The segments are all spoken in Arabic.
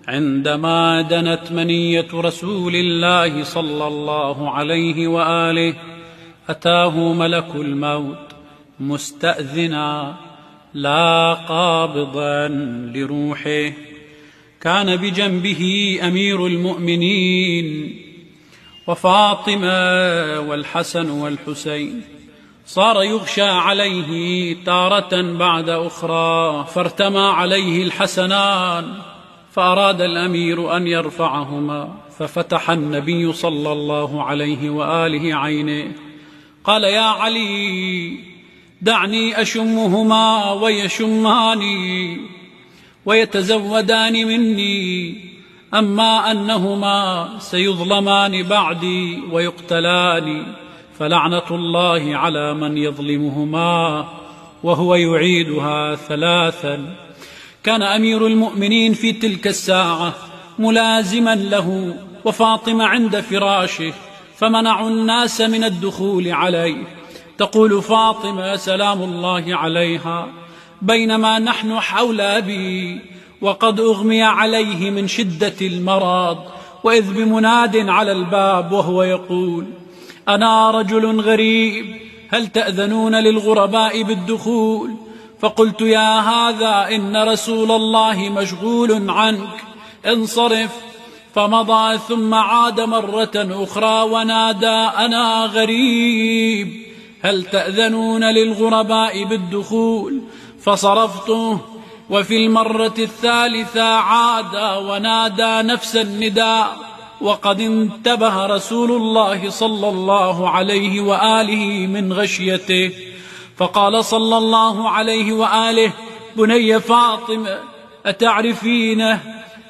عندما دنت منية رسول الله صلى الله عليه وآله أتاه ملك الموت مستأذنا لا قابضا لروحه. كان بجنبه أمير المؤمنين وفاطمة والحسن والحسين. صار يغشى عليه تارة بعد أخرى، فارتمى عليه الحسنان، فأراد الأمير أن يرفعهما، ففتح النبي صلى الله عليه وآله عينيه، قال: يا علي، دعني أشمهما ويشماني ويتزودان مني، أما أنهما سيظلمان بعدي ويقتلان، فلعنة الله على من يظلمهما. وهو يعيدها ثلاثا. كان أمير المؤمنين في تلك الساعة ملازما له وفاطمة عند فراشه، فمنعوا الناس من الدخول عليه. تقول فاطمة سلام الله عليها: بينما نحن حول أبي وقد أغمي عليه من شدة المرض، وإذ بمناد على الباب وهو يقول: أنا رجل غريب، هل تأذنون للغرباء بالدخول؟ فقلت: يا هذا، إن رسول الله مشغول عنك، انصرف. فمضى ثم عاد مرة أخرى ونادى: أنا غريب، هل تأذنون للغرباء بالدخول؟ فصرفته. وفي المرة الثالثة عاد ونادى نفس النداء، وقد انتبه رسول الله صلى الله عليه وآله من غشيته، فقال صلى الله عليه وآله: بني فاطمة، أتعرفينه؟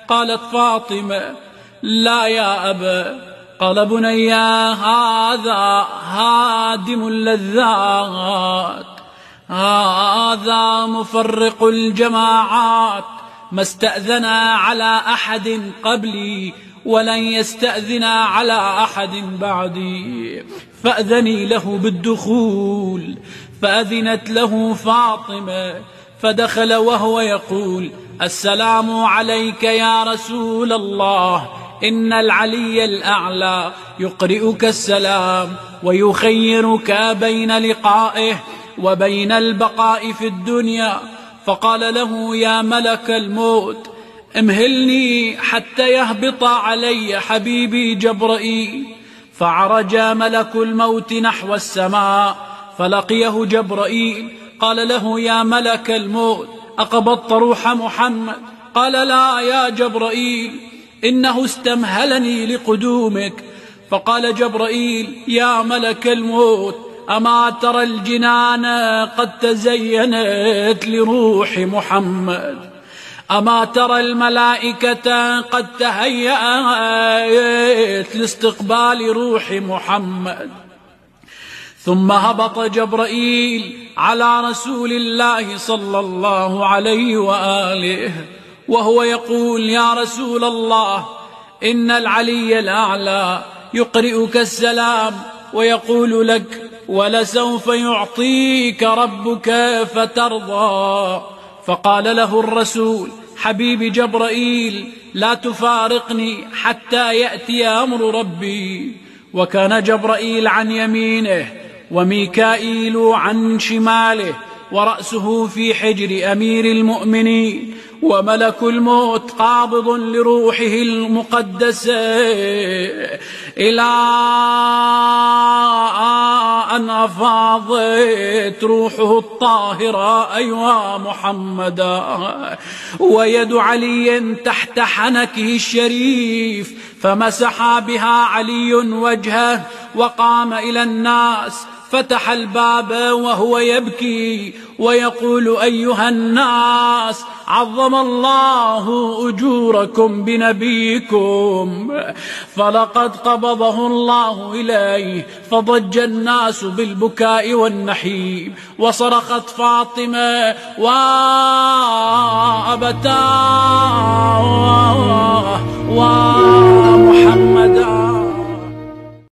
قالت فاطمة: لا يا أبا. قال: بني، هذا هادم اللذات، هذا مفرق الجماعات، ما استأذنا على أحد قبلي ولن يستأذنا على أحد بعدي، فأذني له بالدخول. فأذنت له فاطمة، فدخل وهو يقول: السلام عليك يا رسول الله، إن العلي الأعلى يقرئك السلام ويخيرك بين لقائه وبين البقاء في الدنيا. فقال له: يا ملك الموت، امهلني حتى يهبط علي حبيبي جبرائيل. فعرج ملك الموت نحو السماء فلقيه جبرائيل، قال له: يا ملك الموت، أقبضت روح محمد؟ قال: لا يا جبرائيل، إنه استمهلني لقدومك. فقال جبرائيل: يا ملك الموت، أما ترى الجنان قد تزينت لروح محمد؟ أما ترى الملائكة قد تهيأت لاستقبال روح محمد؟ ثم هبط جبرائيل على رسول الله صلى الله عليه وآله وهو يقول: يا رسول الله، إن العلي الأعلى يقرئك السلام ويقول لك: ولسوف يعطيك ربك فترضى. فقال له الرسول: حبيبي جبرائيل، لا تفارقني حتى يأتي أمر ربي. وكان جبرائيل عن يمينه وميكائيل عن شماله، ورأسه في حجر أمير المؤمنين، وملك الموت قابض لروحه المقدسة، إلى أن أفاضت روحه الطاهرة أيها محمدا، ويد علي تحت حنكه الشريف، فمسح بها علي وجهه وقام إلى الناس، فتح الباب وهو يبكي ويقول: أيها الناس، عظم الله أجوركم بنبيكم، فلقد قبضه الله إليه. فضج الناس بالبكاء والنحيب، وصرخت فاطمة: وأبتاه ومحمدا.